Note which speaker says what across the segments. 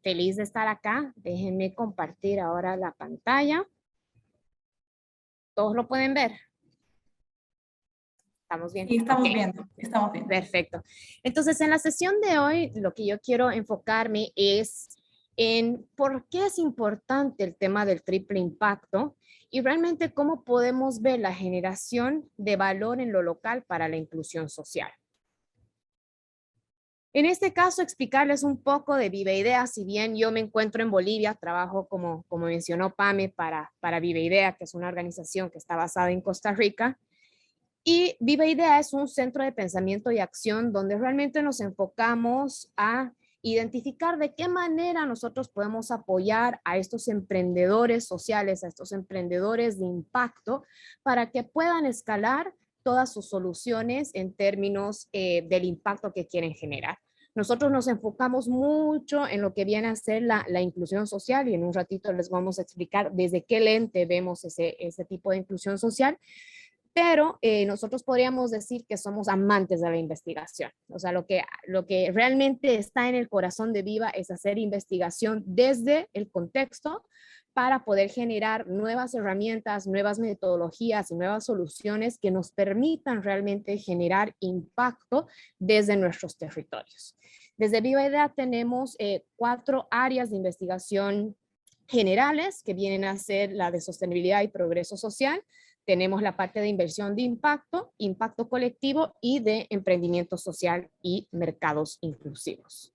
Speaker 1: Feliz de estar acá. Déjenme compartir ahora la pantalla. ¿Todos lo pueden ver? ¿Estamos bien?
Speaker 2: Sí, estamos
Speaker 1: Ok.
Speaker 2: viendo, estamos bien.
Speaker 1: Perfecto. Entonces, en la sesión de hoy, lo que yo quiero enfocarme es en por qué es importante el tema del triple impacto y realmente cómo podemos ver la generación de valor en lo local para la inclusión social. En este caso, explicarles un poco de Viva Idea. Si bien yo me encuentro en Bolivia, trabajo como mencionó Pame para Viva Idea, que es una organización que está basada en Costa Rica. Y Viva Idea es un centro de pensamiento y acción donde realmente nos enfocamos a identificar de qué manera nosotros podemos apoyar a estos emprendedores sociales, a estos emprendedores de impacto, para que puedan escalar todas sus soluciones en términos del impacto que quieren generar. Nosotros nos enfocamos mucho en lo que viene a ser la inclusión social y en un ratito les vamos a explicar desde qué lente vemos ese tipo de inclusión social. Pero nosotros podríamos decir que somos amantes de la investigación. O sea, lo que realmente está en el corazón de Viva es hacer investigación desde el contexto para poder generar nuevas herramientas, nuevas metodologías y nuevas soluciones que nos permitan realmente generar impacto desde nuestros territorios. Desde Viva Idea tenemos 4 áreas de investigación generales que vienen a ser la de sostenibilidad y progreso social. Tenemos la parte de inversión de impacto, impacto colectivo y de emprendimiento social y mercados inclusivos.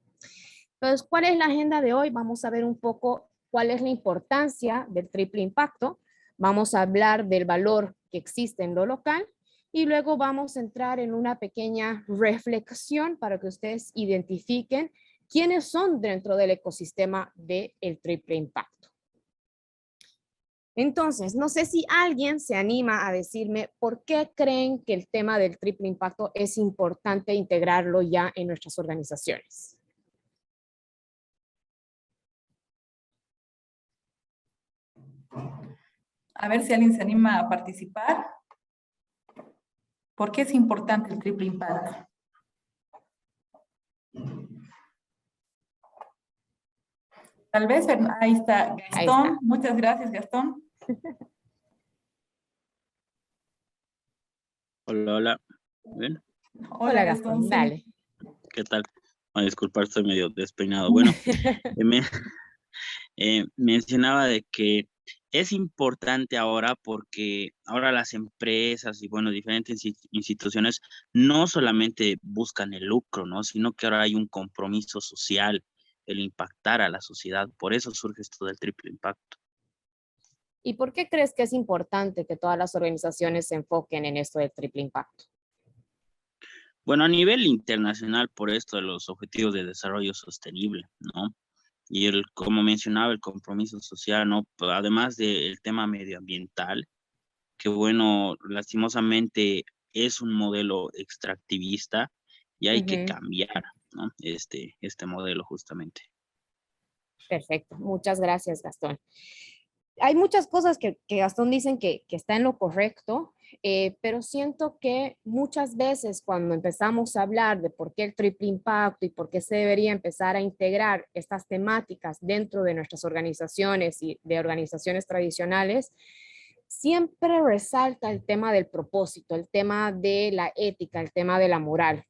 Speaker 1: Entonces, ¿cuál es la agenda de hoy? Vamos a ver un poco cuál es la importancia del triple impacto. Vamos a hablar del valor que existe en lo local y luego vamos a entrar en una pequeña reflexión para que ustedes identifiquen quiénes son dentro del ecosistema del triple impacto. Entonces, no sé si alguien se anima a decirme por qué creen que el tema del triple impacto es importante integrarlo ya en nuestras organizaciones.
Speaker 2: A ver si alguien se anima a participar. ¿Por qué es importante el triple impacto? Tal vez, ahí está Gastón.
Speaker 1: Ahí está.
Speaker 2: Muchas gracias, Gastón.
Speaker 3: Hola, hola. ¿Bien?
Speaker 2: Hola, Gastón. Sí.
Speaker 1: Dale.
Speaker 3: ¿Qué tal? A disculpar, estoy medio despeinado. Bueno, mencionaba de que es importante ahora porque ahora las empresas y, bueno, diferentes instituciones no solamente buscan el lucro, ¿no? Sino que ahora hay un compromiso social, el impactar a la sociedad. Por eso surge esto del triple impacto.
Speaker 1: ¿Y por qué crees que es importante que todas las organizaciones se enfoquen en esto del triple impacto?
Speaker 3: Bueno, a nivel internacional, por esto de los objetivos de desarrollo sostenible, ¿no? Y como mencionaba, el compromiso social, ¿no? Además del tema medioambiental, que bueno, lastimosamente es un modelo extractivista y hay que cambiar, ¿no? Este modelo justamente.
Speaker 1: Perfecto, muchas gracias, Gastón. Hay muchas cosas que Gastón dicen que está en lo correcto, pero siento que muchas veces cuando empezamos a hablar de por qué el triple impacto y por qué se debería empezar a integrar estas temáticas dentro de nuestras organizaciones y de organizaciones tradicionales, siempre resalta el tema del propósito, el tema de la ética, el tema de la moral.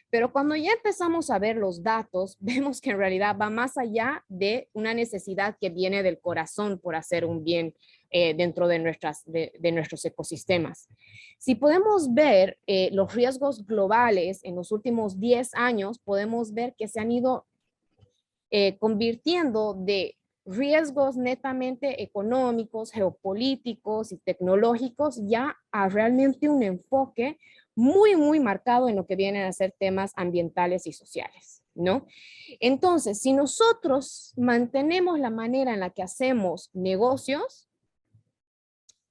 Speaker 1: Pero cuando ya empezamos a ver los datos, vemos que en realidad va más allá de una necesidad que viene del corazón por hacer un bien dentro de nuestros ecosistemas. Si podemos ver los riesgos globales en los últimos 10 años, podemos ver que se han ido convirtiendo de riesgos netamente económicos, geopolíticos y tecnológicos ya a realmente un enfoque muy marcado en lo que vienen a ser temas ambientales y sociales, ¿no? Entonces, si nosotros mantenemos la manera en la que hacemos negocios,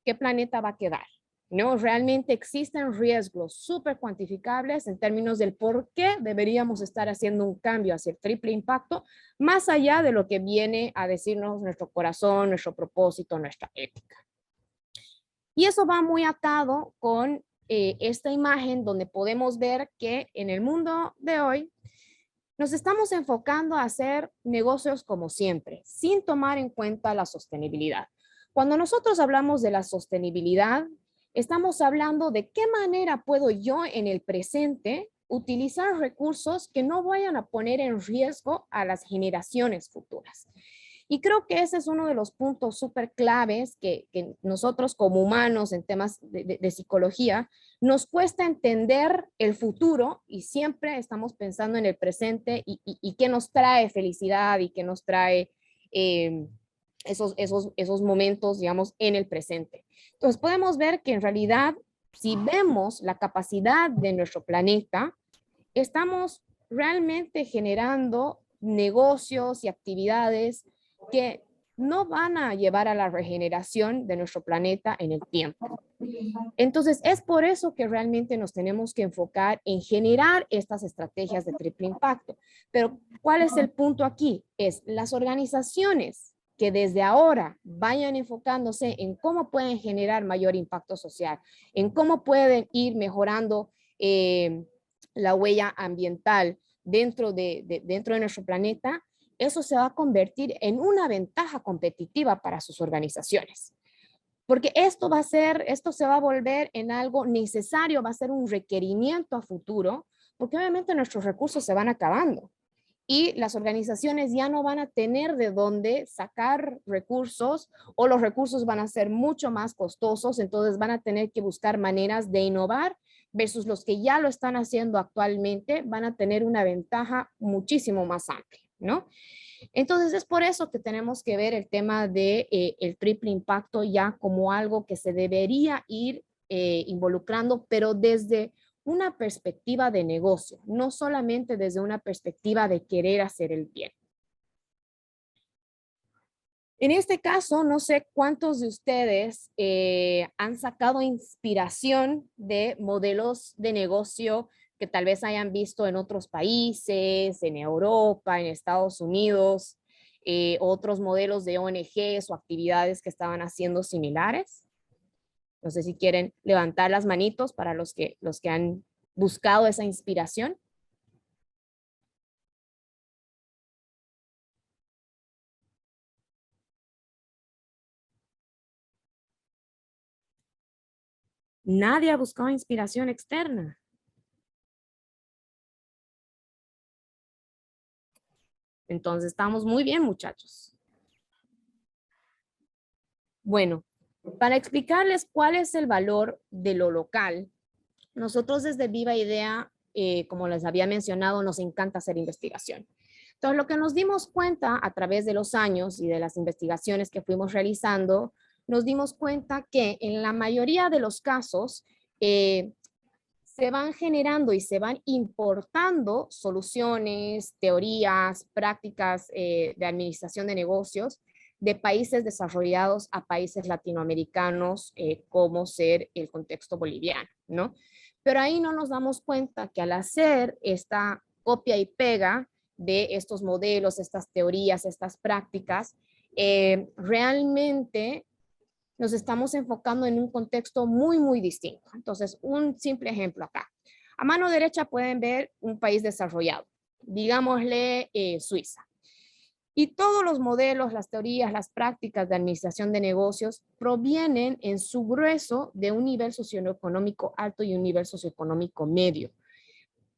Speaker 1: ¿qué planeta va a quedar? ¿No? Realmente existen riesgos súper cuantificables en términos del por qué deberíamos estar haciendo un cambio hacia el triple impacto, más allá de lo que viene a decirnos nuestro corazón, nuestro propósito, nuestra ética. Y eso va muy atado con esta imagen donde podemos ver que en el mundo de hoy nos estamos enfocando a hacer negocios como siempre, sin tomar en cuenta la sostenibilidad. Cuando nosotros hablamos de la sostenibilidad, estamos hablando de qué manera puedo yo en el presente utilizar recursos que no vayan a poner en riesgo a las generaciones futuras. Y creo que ese es uno de los puntos súper claves que nosotros como humanos en temas de psicología nos cuesta entender el futuro y siempre estamos pensando en el presente y qué nos trae felicidad y qué nos trae esos momentos, digamos, en el presente. Entonces podemos ver que en realidad, si vemos la capacidad de nuestro planeta, estamos realmente generando negocios y actividades que no van a llevar a la regeneración de nuestro planeta en el tiempo. Entonces, es por eso que realmente nos tenemos que enfocar en generar estas estrategias de triple impacto. Pero, ¿cuál es el punto aquí? Es las organizaciones que desde ahora vayan enfocándose en cómo pueden generar mayor impacto social, en cómo pueden ir mejorando la huella ambiental dentro de nuestro planeta, eso se va a convertir en una ventaja competitiva para sus organizaciones. Porque esto se va a volver en algo necesario, va a ser un requerimiento a futuro, porque obviamente nuestros recursos se van acabando y las organizaciones ya no van a tener de dónde sacar recursos o los recursos van a ser mucho más costosos, entonces van a tener que buscar maneras de innovar versus los que ya lo están haciendo actualmente, van a tener una ventaja muchísimo más amplia, ¿no? Entonces es por eso que tenemos que ver el tema de el triple impacto ya como algo que se debería ir involucrando, pero desde una perspectiva de negocio, no solamente desde una perspectiva de querer hacer el bien. En este caso, no sé cuántos de ustedes han sacado inspiración de modelos de negocio que tal vez hayan visto en otros países, en Europa, en Estados Unidos, otros modelos de ONGs o actividades que estaban haciendo similares. No sé si quieren levantar las manitos para los que han buscado esa inspiración. Nadie ha buscado inspiración externa. Entonces estamos muy bien, muchachos. Bueno, para explicarles cuál es el valor de lo local, nosotros desde Viva Idea, como les había mencionado, nos encanta hacer investigación. Entonces, lo que nos dimos cuenta a través de los años y de las investigaciones que fuimos realizando, nos dimos cuenta que en la mayoría de los casos se van generando y se van importando soluciones, teorías, prácticas de administración de negocios de países desarrollados a países latinoamericanos, como ser el contexto boliviano, ¿no? Pero ahí no nos damos cuenta que al hacer esta copia y pega de estos modelos, estas teorías, estas prácticas, realmente nos estamos enfocando en un contexto muy, muy distinto. Entonces, un simple ejemplo acá. A mano derecha pueden ver un país desarrollado, digámosle Suiza. Y todos los modelos, las teorías, las prácticas de administración de negocios provienen en su grueso de un nivel socioeconómico alto y un nivel socioeconómico medio,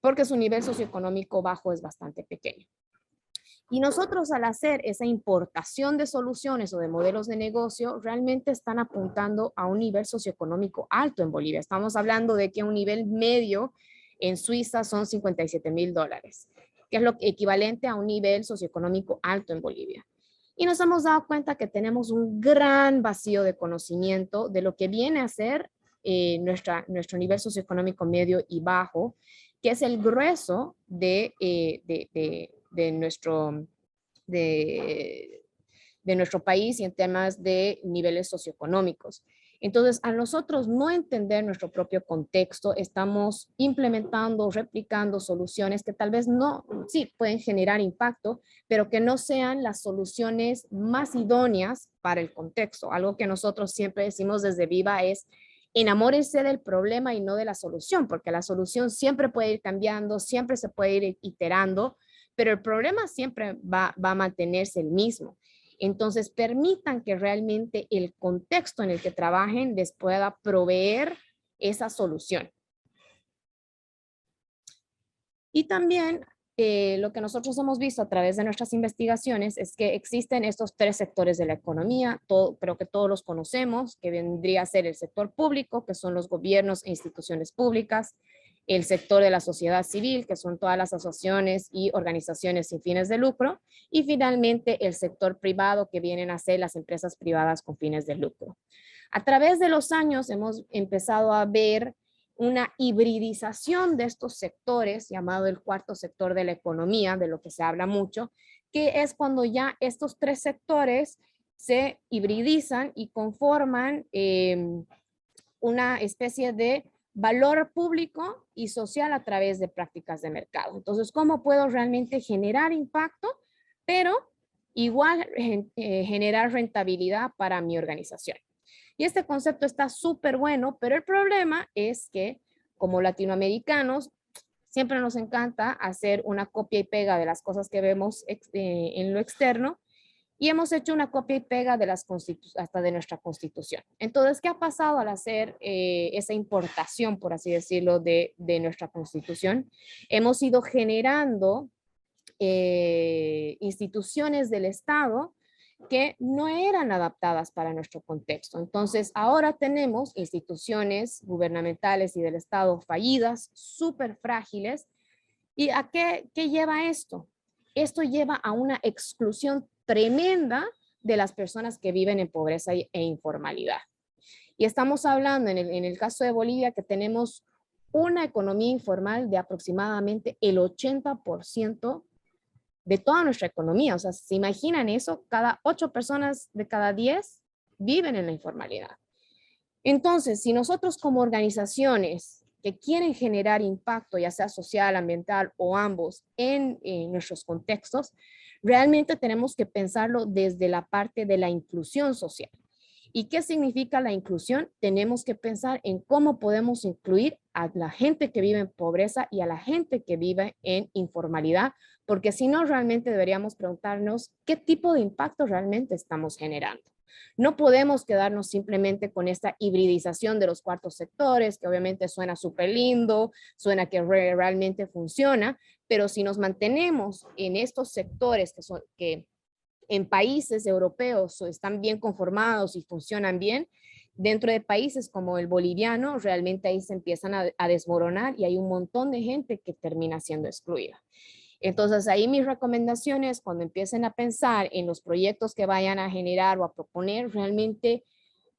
Speaker 1: porque su nivel socioeconómico bajo es bastante pequeño. Y nosotros al hacer esa importación de soluciones o de modelos de negocio, realmente están apuntando a un nivel socioeconómico alto en Bolivia. Estamos hablando de que un nivel medio en Suiza son $50,000, que es lo equivalente a un nivel socioeconómico alto en Bolivia. Y nos hemos dado cuenta que tenemos un gran vacío de conocimiento de lo que viene a ser nuestro nivel socioeconómico medio y bajo, que es el grueso de nuestro país y en temas de niveles socioeconómicos. Entonces, a nosotros no entender nuestro propio contexto, estamos implementando, replicando soluciones que tal vez no, sí, pueden generar impacto, pero que no sean las soluciones más idóneas para el contexto. Algo que nosotros siempre decimos desde Viva es: enamórense del problema y no de la solución, porque la solución siempre puede ir cambiando, siempre se puede ir iterando, pero el problema siempre va a mantenerse el mismo. Entonces, permitan que realmente el contexto en el que trabajen les pueda proveer esa solución. Y también lo que nosotros hemos visto a través de nuestras investigaciones es que existen estos tres sectores de la economía, creo que todos los conocemos, que vendría a ser el sector público, que son los gobiernos e instituciones públicas, el sector de la sociedad civil, que son todas las asociaciones y organizaciones sin fines de lucro, y finalmente el sector privado, que vienen a ser las empresas privadas con fines de lucro. A través de los años hemos empezado a ver una hibridización de estos sectores, llamado el cuarto sector de la economía, de lo que se habla mucho, que es cuando ya estos tres sectores se hibridizan y conforman una especie de valor público y social a través de prácticas de mercado. Entonces, ¿cómo puedo realmente generar impacto, pero igual generar rentabilidad para mi organización? Y este concepto está súper bueno, pero el problema es que como latinoamericanos siempre nos encanta hacer una copia y pega de las cosas que vemos en lo externo, y hemos hecho una copia y pega de hasta de nuestra constitución. Entonces, ¿qué ha pasado al hacer esa importación, por así decirlo, de nuestra constitución? Hemos ido generando instituciones del Estado que no eran adaptadas para nuestro contexto. Entonces, ahora tenemos instituciones gubernamentales y del Estado fallidas, súper frágiles. ¿Y a qué lleva esto? Esto lleva a una exclusión tremenda de las personas que viven en pobreza e informalidad. Y estamos hablando en el caso de Bolivia que tenemos una economía informal de aproximadamente el 80% de toda nuestra economía. O sea, ¿se imaginan eso? Cada 8 personas de cada 10 viven en la informalidad. Entonces, si nosotros como organizaciones que quieren generar impacto, ya sea social, ambiental o ambos, en nuestros contextos, realmente tenemos que pensarlo desde la parte de la inclusión social. ¿Y qué significa la inclusión? Tenemos que pensar en cómo podemos incluir a la gente que vive en pobreza y a la gente que vive en informalidad, porque si no, realmente deberíamos preguntarnos qué tipo de impacto realmente estamos generando. No podemos quedarnos simplemente con esta hibridización de los cuartos sectores, que obviamente suena súper lindo, suena que realmente funciona, pero si nos mantenemos en estos sectores que en países europeos están bien conformados y funcionan bien, dentro de países como el boliviano, realmente ahí se empiezan a desmoronar y hay un montón de gente que termina siendo excluida. Entonces, ahí mis recomendaciones, cuando empiecen a pensar en los proyectos que vayan a generar o a proponer, realmente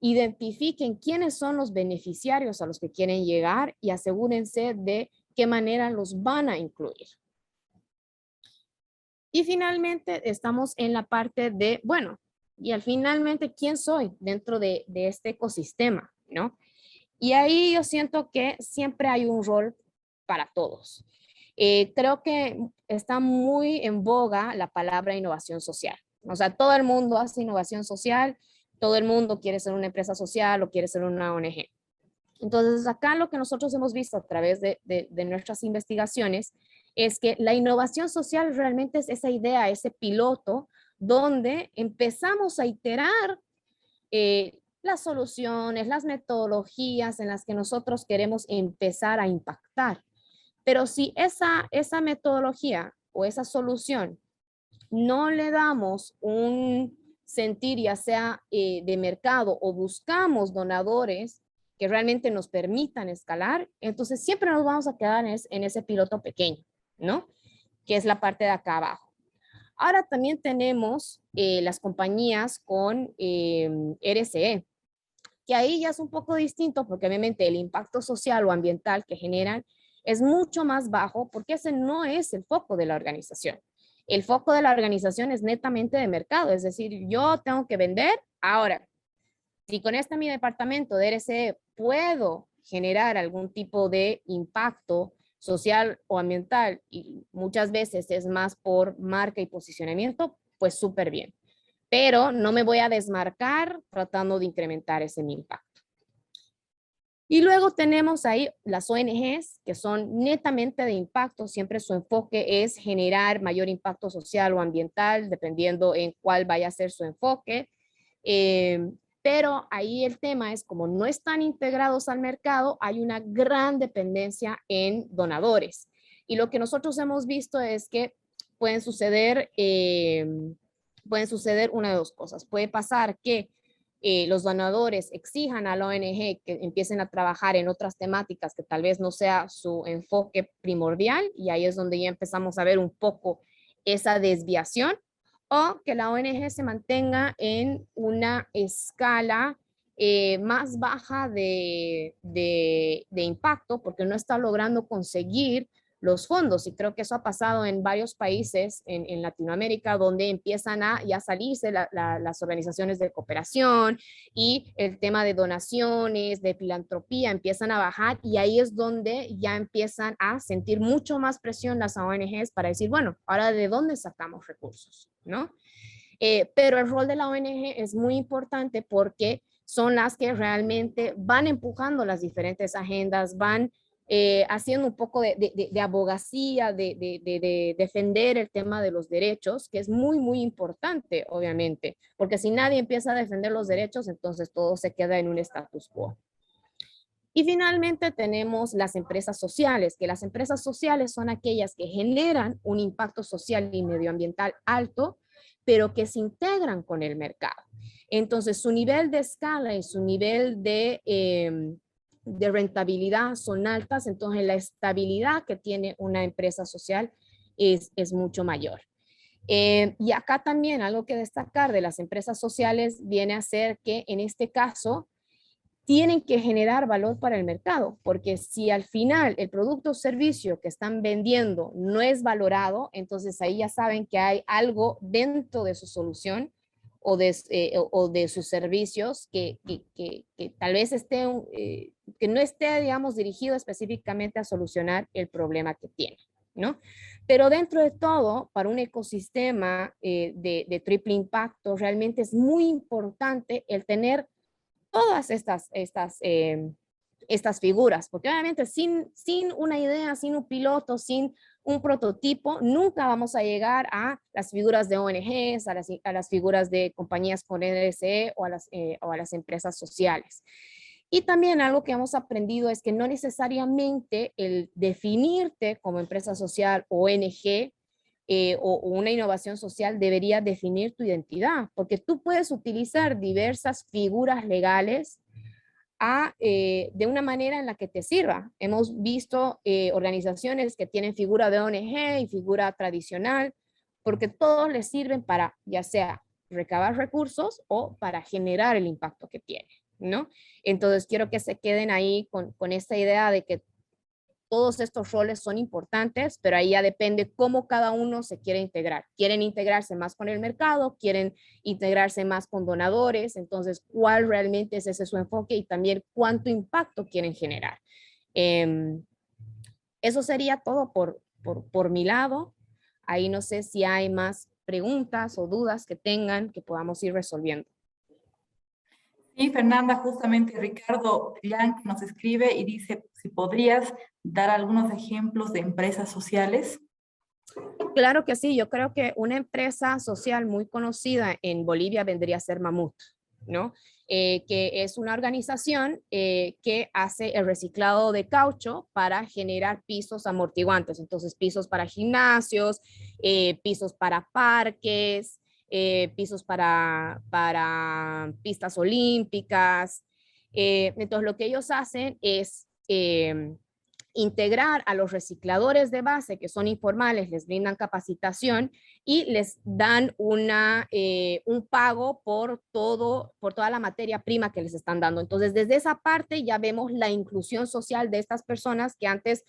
Speaker 1: identifiquen quiénes son los beneficiarios a los que quieren llegar y asegúrense de qué manera los van a incluir. Y finalmente estamos en la parte de, bueno, y al finalmente, ¿quién soy dentro de este ecosistema? ¿No? Y ahí yo siento que siempre hay un rol para todos. Creo que está muy en boga la palabra innovación social. O sea, todo el mundo hace innovación social, todo el mundo quiere ser una empresa social o quiere ser una ONG. Entonces, acá lo que nosotros hemos visto a través de nuestras investigaciones es que la innovación social realmente es esa idea, ese piloto, donde empezamos a iterar las soluciones, las metodologías en las que nosotros queremos empezar a impactar. Pero si esa metodología o esa solución no le damos un sentir, ya sea de mercado o buscamos donadores que realmente nos permitan escalar, entonces siempre nos vamos a quedar en ese piloto pequeño, ¿no? Que es la parte de acá abajo. Ahora también tenemos las compañías con RSE, que ahí ya es un poco distinto porque obviamente el impacto social o ambiental que generan es mucho más bajo porque ese no es el foco de la organización. El foco de la organización es netamente de mercado, es decir, yo tengo que vender ahora. Si con mi departamento de RSE puedo generar algún tipo de impacto social o ambiental, y muchas veces es más por marca y posicionamiento, pues súper bien. Pero no me voy a desmarcar tratando de incrementar ese impacto. Y luego tenemos ahí las ONGs, que son netamente de impacto, siempre su enfoque es generar mayor impacto social o ambiental, dependiendo en cuál vaya a ser su enfoque. Pero ahí el tema es, como no están integrados al mercado, hay una gran dependencia en donadores. Y lo que nosotros hemos visto es que pueden suceder una de dos cosas. Puede pasar que los donadores exijan a la ONG que empiecen a trabajar en otras temáticas que tal vez no sea su enfoque primordial, y ahí es donde ya empezamos a ver un poco esa desviación, o que la ONG se mantenga en una escala más baja de impacto, porque no está logrando conseguir los fondos. Y creo que eso ha pasado en varios países en Latinoamérica, donde empiezan a ya salirse las organizaciones de cooperación y el tema de donaciones, de filantropía, empiezan a bajar, y ahí es donde ya empiezan a sentir mucho más presión las ONGs para decir, bueno, ahora ¿de dónde sacamos recursos? ¿No? Pero el rol de la ONG es muy importante porque son las que realmente van empujando las diferentes agendas, van haciendo un poco de abogacía, de defender el tema de los derechos, que es muy, muy importante, obviamente, porque si nadie empieza a defender los derechos, entonces todo se queda en un status quo. Y finalmente tenemos las empresas sociales, que las empresas sociales son aquellas que generan un impacto social y medioambiental alto, pero que se integran con el mercado. Entonces, su nivel de escala y su nivel de rentabilidad son altas, entonces la estabilidad que tiene una empresa social es mucho mayor. Y acá también algo que destacar de las empresas sociales viene a ser que en este caso tienen que generar valor para el mercado, porque si al final el producto o servicio que están vendiendo no es valorado, entonces ahí ya saben que hay algo dentro de su solución o de sus servicios que tal vez que no esté, digamos, dirigido específicamente a solucionar el problema que tiene, ¿no? Pero dentro de todo, para un ecosistema de triple impacto, realmente es muy importante el tener todas estas figuras, porque obviamente sin una idea, sin un piloto, sin un prototipo, nunca vamos a llegar a las figuras de ONGs, a las figuras de compañías con RSE o a las empresas sociales. Y también algo que hemos aprendido es que no necesariamente el definirte como empresa social o ONG o una innovación social debería definir tu identidad, porque tú puedes utilizar diversas figuras legales de una manera en la que te sirva. Hemos visto organizaciones que tienen figura de ONG y figura tradicional, porque todos les sirven para ya sea recabar recursos o para generar el impacto que tiene, ¿no? Entonces quiero que se queden ahí con esta idea de que todos estos roles son importantes, pero ahí ya depende cómo cada uno se quiere integrar. ¿Quieren integrarse más con el mercado? ¿Quieren integrarse más con donadores? Entonces, ¿cuál realmente es ese su enfoque? Y también, ¿cuánto impacto quieren generar? Eso sería todo por mi lado. Ahí no sé si hay más preguntas o dudas que tengan que podamos ir resolviendo.
Speaker 2: Sí, Fernanda, justamente Ricardo Yang nos escribe y dice si podrías dar algunos ejemplos de empresas sociales.
Speaker 1: Claro que sí, yo creo que una empresa social muy conocida en Bolivia vendría a ser Mamut, ¿no? Que es una organización que hace el reciclado de caucho para generar pisos amortiguantes, entonces pisos para gimnasios, pisos para parques, pisos para pistas olímpicas. Entonces lo que ellos hacen es integrar a los recicladores de base que son informales, les brindan capacitación y les dan un pago por toda la materia prima que les están dando. Entonces, desde esa parte ya vemos la inclusión social de estas personas que antes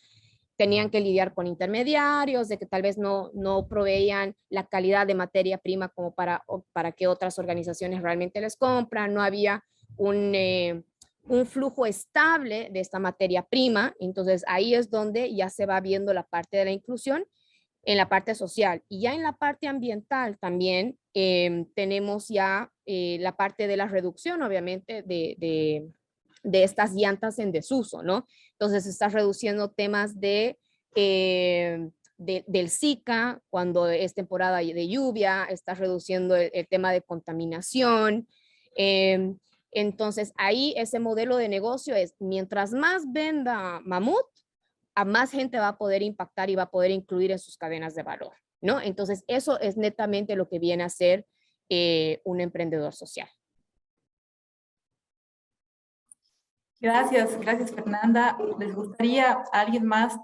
Speaker 1: tenían que lidiar con intermediarios, de que tal vez no proveían la calidad de materia prima como para que otras organizaciones realmente les compran, no había un flujo estable de esta materia prima. Entonces ahí es donde ya se va viendo la parte de la inclusión en la parte social. Y ya en la parte ambiental también tenemos ya la parte de la reducción, obviamente, de estas llantas en desuso, ¿no? Entonces estás reduciendo temas del Zika cuando es temporada de lluvia, estás reduciendo el tema de contaminación. Entonces ahí ese modelo de negocio es, mientras más venda Mamut, a más gente va a poder impactar y va a poder incluir en sus cadenas de valor, ¿no? Entonces eso es netamente lo que viene a ser un emprendedor social.
Speaker 2: Gracias, gracias Fernanda. ¿Les gustaría a alguien más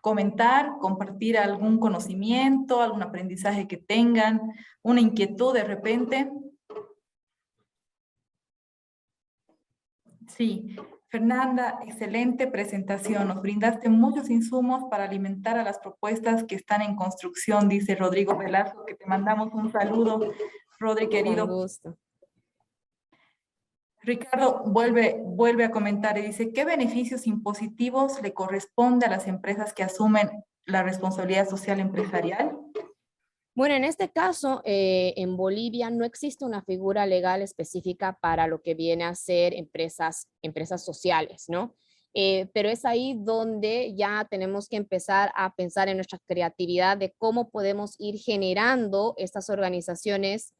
Speaker 2: comentar, compartir algún conocimiento, algún aprendizaje que tengan, una inquietud de repente? Sí, Fernanda, excelente presentación. Nos brindaste muchos insumos para alimentar a las propuestas que están en construcción, dice Rodrigo Velasco, que te mandamos un saludo, Rodri querido.
Speaker 1: Con gusto.
Speaker 2: Ricardo vuelve a comentar y dice, ¿qué beneficios impositivos le corresponde a las empresas que asumen la responsabilidad social empresarial?
Speaker 1: Bueno, en este caso, en Bolivia no existe una figura legal específica para lo que viene a ser empresas sociales, ¿no? Pero es ahí donde ya tenemos que empezar a pensar en nuestra creatividad de cómo podemos ir generando estas organizaciones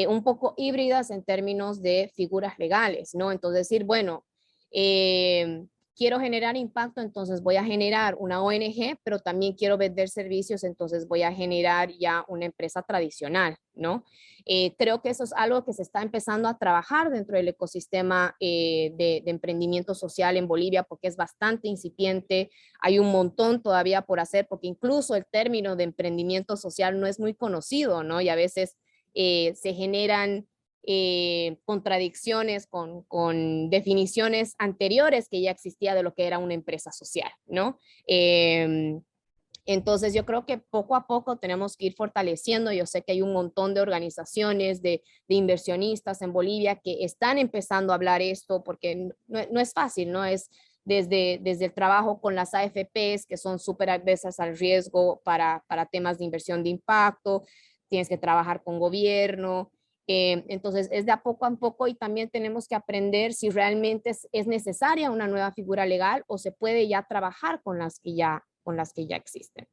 Speaker 1: un poco híbridas en términos de figuras legales, ¿no? Entonces decir, bueno, quiero generar impacto, entonces voy a generar una ONG, pero también quiero vender servicios, entonces voy a generar ya una empresa tradicional, ¿no? Creo que eso es algo que se está empezando a trabajar dentro del ecosistema de emprendimiento social en Bolivia, porque es bastante incipiente, hay un montón todavía por hacer, porque incluso el término de emprendimiento social no es muy conocido, ¿no? Y a veces se generan contradicciones con definiciones anteriores que ya existía de lo que era una empresa social, ¿no? Entonces yo creo que poco a poco tenemos que ir fortaleciendo. Yo sé que hay un montón de organizaciones, de inversionistas en Bolivia que están empezando a hablar esto porque no es fácil, ¿no? Es desde el trabajo con las AFPs, que son súper adversas al riesgo para temas de inversión de impacto, tienes que trabajar con gobierno. Entonces es de a poco y también tenemos que aprender si realmente es necesaria una nueva figura legal o se puede ya trabajar con las que ya existen.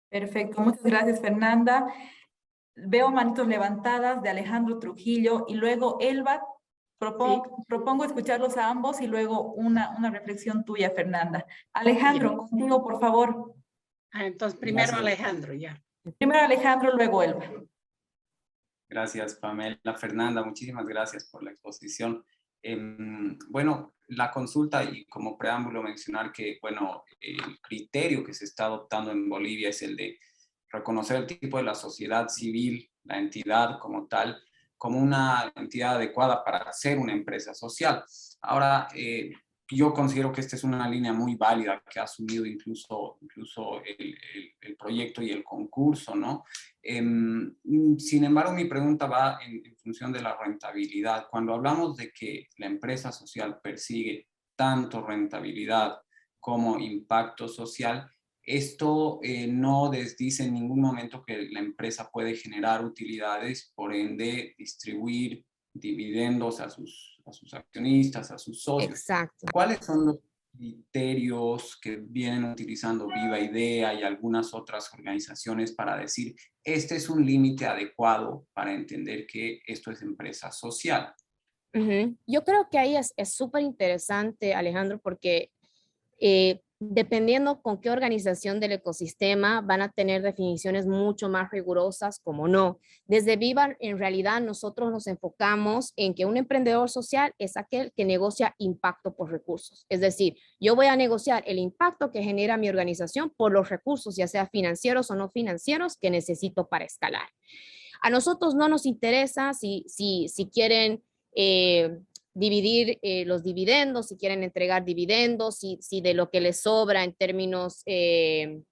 Speaker 2: Perfecto, muchas gracias Fernanda. Veo manitos levantadas de Alejandro Trujillo y luego Elba. Propongo escucharlos a ambos y luego una reflexión tuya, Fernanda. Alejandro, contigo, por favor.
Speaker 4: Entonces, primero Alejandro, ya.
Speaker 2: Primero Alejandro, luego Elba.
Speaker 5: Gracias, Pamela. Fernanda, muchísimas gracias por la exposición. Bueno, la consulta y como preámbulo mencionar que, bueno, el criterio que se está adoptando en Bolivia es el de reconocer el tipo de la sociedad civil, la entidad como tal, como una entidad adecuada para ser una empresa social. Ahora, yo considero que esta es una línea muy válida que ha asumido incluso el proyecto y el concurso, ¿no? Sin embargo, mi pregunta va en función de la rentabilidad. Cuando hablamos de que la empresa social persigue tanto rentabilidad como impacto social, esto no desdice en ningún momento que la empresa puede generar utilidades, por ende distribuir dividendos a sus accionistas, a sus socios.
Speaker 1: Exacto.
Speaker 5: ¿Cuáles son los criterios que vienen utilizando Viva Idea y algunas otras organizaciones para decir este es un límite adecuado para entender que esto es empresa social?
Speaker 1: Yo creo que ahí es súper interesante, Alejandro, porque dependiendo con qué organización del ecosistema van a tener definiciones mucho más rigurosas como no. Desde Viva, en realidad, nosotros nos enfocamos en que un emprendedor social es aquel que negocia impacto por recursos. Es decir, yo voy a negociar el impacto que genera mi organización por los recursos, ya sea financieros o no financieros, que necesito para escalar. A nosotros no nos interesa si quieren dividir los dividendos, si quieren entregar dividendos, si de lo que les sobra en términos de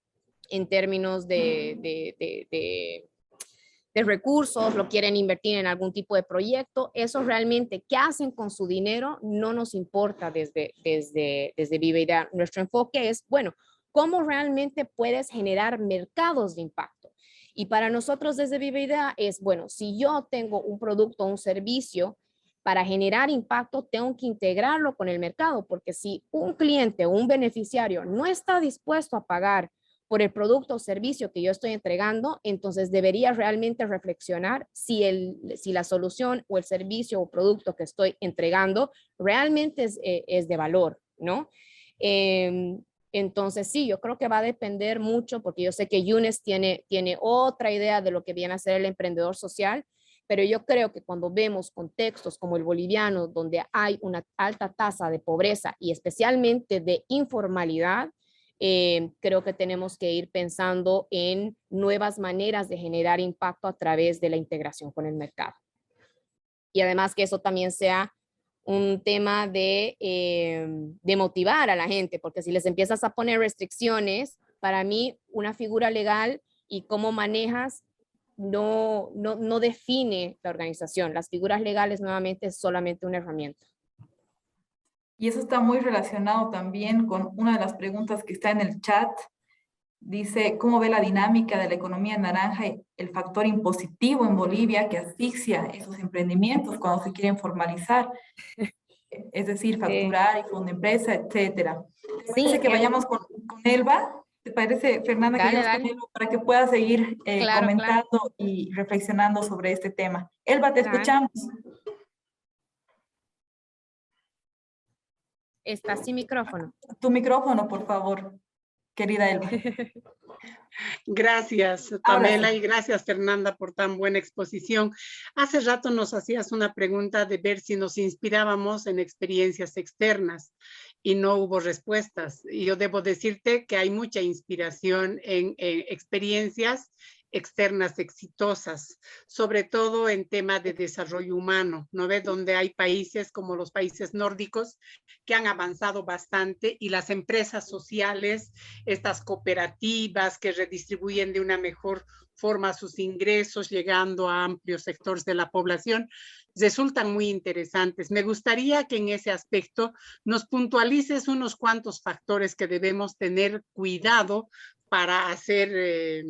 Speaker 1: recursos lo quieren invertir en algún tipo de proyecto. Eso realmente, ¿qué hacen con su dinero? No nos importa desde Viva Idea. Nuestro enfoque es, bueno, ¿cómo realmente puedes generar mercados de impacto? Y para nosotros desde Viva Idea es, bueno, si yo tengo un producto o un servicio para generar impacto tengo que integrarlo con el mercado, porque si un cliente o un beneficiario no está dispuesto a pagar por el producto o servicio que yo estoy entregando, entonces debería realmente reflexionar si la solución o el servicio o producto que estoy entregando realmente es de valor, ¿no? Entonces sí, yo creo que va a depender mucho, porque yo sé que Younes tiene otra idea de lo que viene a ser el emprendedor social, pero yo creo que cuando vemos contextos como el boliviano, donde hay una alta tasa de pobreza y especialmente de informalidad, creo que tenemos que ir pensando en nuevas maneras de generar impacto a través de la integración con el mercado. Y además que eso también sea un tema de motivar a la gente, porque si les empiezas a poner restricciones, para mí una figura legal y cómo manejas no define la organización. Las figuras legales nuevamente es solamente una herramienta.
Speaker 2: Y eso está muy relacionado también con una de las preguntas que está en el chat. Dice, ¿cómo ve la dinámica de la economía naranja y el factor impositivo en Bolivia que asfixia esos emprendimientos cuando se quieren formalizar? Es decir, facturar y fondo empresa, etcétera. ¿Te parece que vayamos con Elba? ¿Te parece, Fernanda, que vayamos con Elba para que pueda seguir comentando y reflexionando sobre este tema? Elba, te escuchamos.
Speaker 1: Está sin micrófono.
Speaker 2: Tu micrófono, por favor, querida Elba.
Speaker 4: Gracias, Pamela, y gracias, Fernanda, por tan buena exposición. Hace rato nos hacías una pregunta de ver si nos inspirábamos en experiencias externas y no hubo respuestas. Y yo debo decirte que hay mucha inspiración en experiencias externas exitosas, sobre todo en tema de desarrollo humano, ¿no ves? Donde hay países como los países nórdicos que han avanzado bastante y las empresas sociales, estas cooperativas que redistribuyen de una mejor forma sus ingresos, llegando a amplios sectores de la población, resultan muy interesantes. Me gustaría que en ese aspecto nos puntualices unos cuantos factores que debemos tener cuidado para hacer,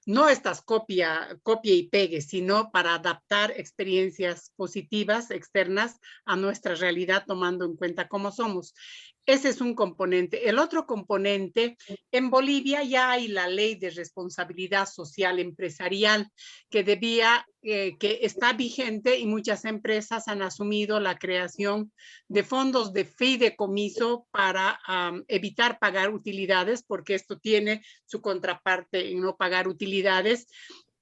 Speaker 4: no estas copia y pegue, sino para adaptar experiencias positivas externas a nuestra realidad, tomando en cuenta cómo somos. Ese es un componente. El otro componente, en Bolivia ya hay la ley de responsabilidad social empresarial que que está vigente y muchas empresas han asumido la creación de fondos de fideicomiso para evitar pagar utilidades, porque esto tiene su contraparte en no pagar utilidades.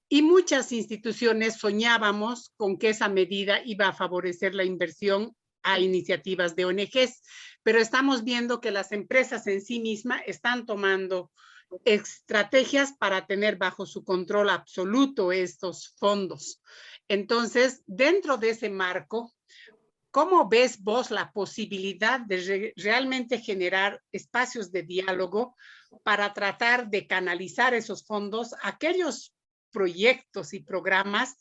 Speaker 4: Y muchas instituciones soñábamos con que esa medida iba a favorecer la inversión a iniciativas de ONGs, pero estamos viendo que las empresas en sí mismas están tomando estrategias para tener bajo su control absoluto estos fondos. Entonces, dentro de ese marco, ¿cómo ves vos la posibilidad de realmente generar espacios de diálogo para tratar de canalizar esos fondos a aquellos proyectos y programas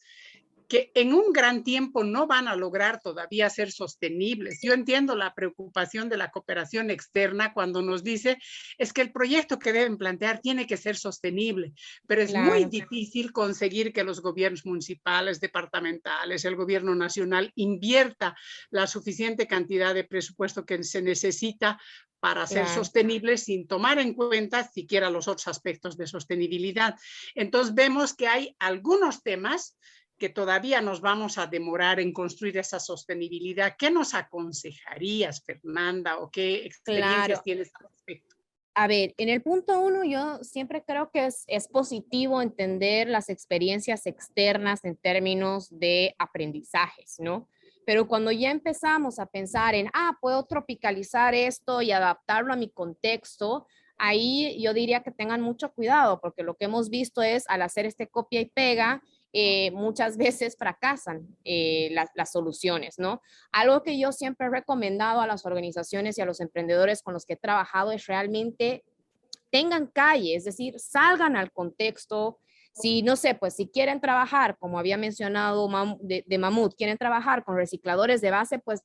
Speaker 4: que en un gran tiempo no van a lograr todavía ser sostenibles? Yo entiendo la preocupación de la cooperación externa cuando nos dice es que el proyecto que deben plantear tiene que ser sostenible, pero es muy difícil conseguir que los gobiernos municipales, departamentales, el gobierno nacional invierta la suficiente cantidad de presupuesto que se necesita para ser sostenible sin tomar en cuenta siquiera los otros aspectos de sostenibilidad. Entonces vemos que hay algunos temas que todavía nos vamos a demorar en construir esa sostenibilidad. ¿Qué nos aconsejarías, Fernanda, o qué experiencias tienes al respecto?
Speaker 1: A ver, en el punto 1 yo siempre creo que es positivo entender las experiencias externas en términos de aprendizajes, ¿no? Pero cuando ya empezamos a pensar en, puedo tropicalizar esto y adaptarlo a mi contexto, ahí yo diría que tengan mucho cuidado, porque lo que hemos visto es al hacer este copia y pega, muchas veces fracasan las soluciones, ¿no? Algo que yo siempre he recomendado a las organizaciones y a los emprendedores con los que he trabajado es realmente tengan calle, es decir, salgan al contexto. Si, no sé, pues si quieren trabajar, como había mencionado de Mamut, quieren trabajar con recicladores de base, pues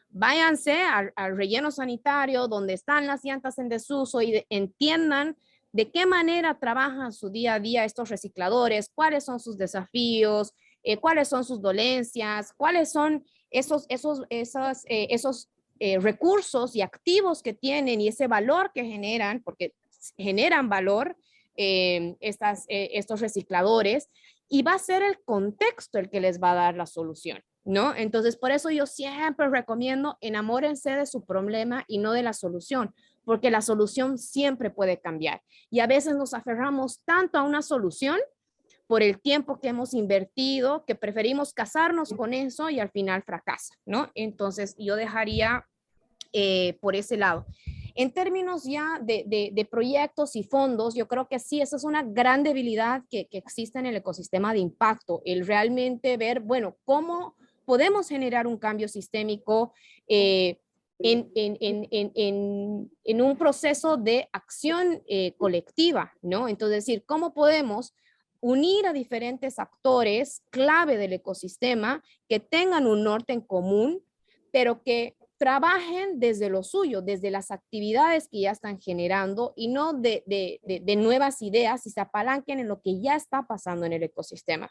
Speaker 1: váyanse al relleno sanitario donde están las llantas en desuso y entiendan de qué manera trabajan su día a día estos recicladores, cuáles son sus desafíos, cuáles son sus dolencias, cuáles son esos recursos y activos que tienen y ese valor que generan, porque generan valor estos recicladores, y va a ser el contexto el que les va a dar la solución, ¿no? Entonces, por eso yo siempre recomiendo enamórense de su problema y no de la solución, porque la solución siempre puede cambiar. Y a veces nos aferramos tanto a una solución por el tiempo que hemos invertido, que preferimos casarnos con eso y al final fracasa, ¿no? Entonces, yo dejaría por ese lado. En términos ya de proyectos y fondos, yo creo que sí, esa es una gran debilidad que existe en el ecosistema de impacto, el realmente ver, bueno, cómo podemos generar un cambio sistémico en un proceso de acción colectiva, ¿no? Entonces, decir, ¿cómo podemos unir a diferentes actores clave del ecosistema que tengan un norte en común, pero que trabajen desde lo suyo, desde las actividades que ya están generando y no de nuevas ideas y se apalanquen en lo que ya está pasando en el ecosistema?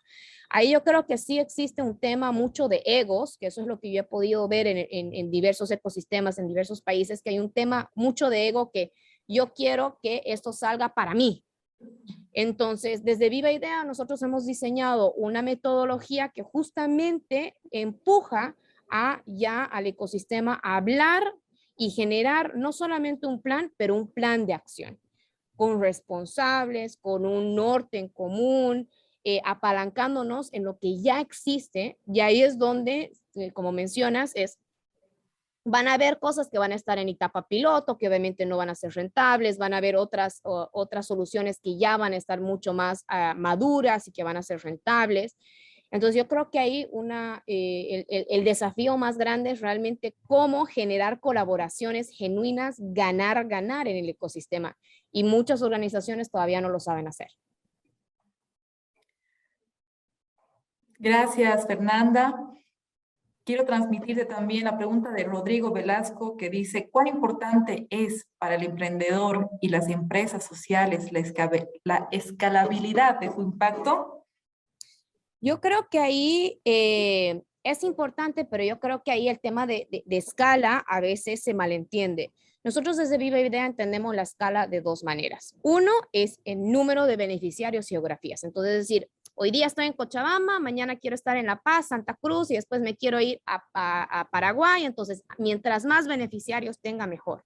Speaker 1: Ahí yo creo que sí existe un tema mucho de egos, que eso es lo que yo he podido ver en diversos ecosistemas, en diversos países, que hay un tema mucho de ego que yo quiero que esto salga para mí. Entonces, desde Viva Idea, nosotros hemos diseñado una metodología que justamente empuja al ecosistema a hablar y generar no solamente un plan, pero un plan de acción con responsables, con un norte en común, apalancándonos en lo que ya existe. Y ahí es donde, como mencionas, van a haber cosas que van a estar en etapa piloto, que obviamente no van a ser rentables, van a haber otras soluciones que ya van a estar mucho más maduras y que van a ser rentables. Entonces yo creo que ahí el desafío más grande es realmente cómo generar colaboraciones genuinas, ganar en el ecosistema. Y muchas organizaciones todavía no lo saben hacer.
Speaker 2: Gracias, Fernanda. Quiero transmitirte también la pregunta de Rodrigo Velasco, que dice, ¿cuán importante es para el emprendedor y las empresas sociales la escalabilidad de su impacto?
Speaker 1: Yo creo que ahí es importante, pero yo creo que ahí el tema de escala a veces se malentiende. Nosotros desde Viva Idea entendemos la escala de dos maneras. Uno es el número de beneficiarios y geografías. Entonces, es decir, hoy día estoy en Cochabamba, mañana quiero estar en La Paz, Santa Cruz y después me quiero ir a Paraguay. Entonces, mientras más beneficiarios tenga, mejor.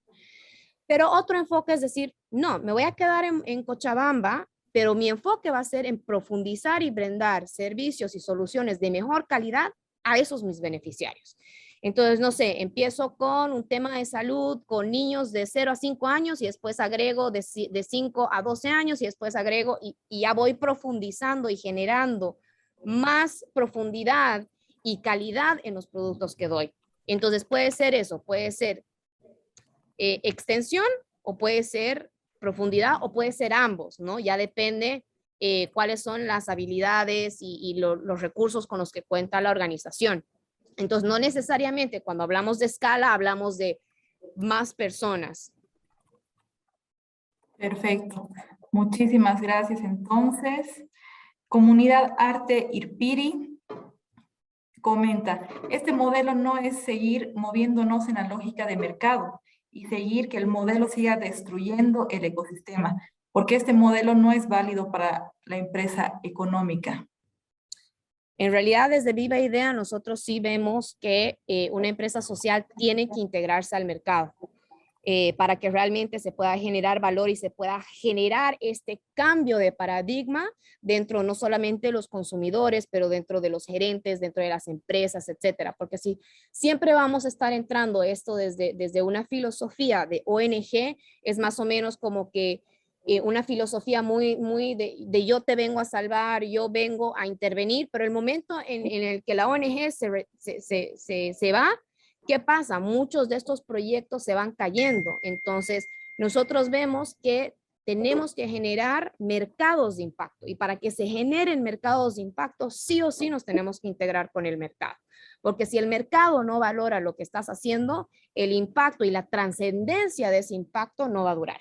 Speaker 1: Pero otro enfoque es decir, no, me voy a quedar en Cochabamba, pero mi enfoque va a ser en profundizar y brindar servicios y soluciones de mejor calidad a esos mis beneficiarios. Entonces, no sé, empiezo con un tema de salud con niños de 0 a 5 años y después agrego de 5 a 12 años y después agrego y ya voy profundizando y generando más profundidad y calidad en los productos que doy. Entonces, puede ser eso, puede ser extensión o puede ser profundidad o puede ser ambos, ¿no? Ya depende cuáles son las habilidades y los recursos con los que cuenta la organización. Entonces, no necesariamente cuando hablamos de escala, hablamos de más personas.
Speaker 2: Perfecto. Muchísimas gracias. Entonces, Comunidad Arte Irpiri comenta, este modelo no es seguir moviéndonos en la lógica de mercado y seguir que el modelo siga destruyendo el ecosistema, porque este modelo no es válido para la empresa económica.
Speaker 1: En realidad, desde Viva Idea, nosotros sí vemos que una empresa social tiene que integrarse al mercado para que realmente se pueda generar valor y se pueda generar este cambio de paradigma dentro no solamente de los consumidores, pero dentro de los gerentes, dentro de las empresas, etcétera. Porque si siempre vamos a estar entrando esto desde una filosofía de ONG, es más o menos como que una filosofía muy de yo te vengo a salvar, yo vengo a intervenir, pero el momento en el que la ONG se va, ¿qué pasa? Muchos de estos proyectos se van cayendo. Entonces, nosotros vemos que tenemos que generar mercados de impacto y para que se generen mercados de impacto, sí o sí nos tenemos que integrar con el mercado. Porque si el mercado no valora lo que estás haciendo, el impacto y la trascendencia de ese impacto no va a durar.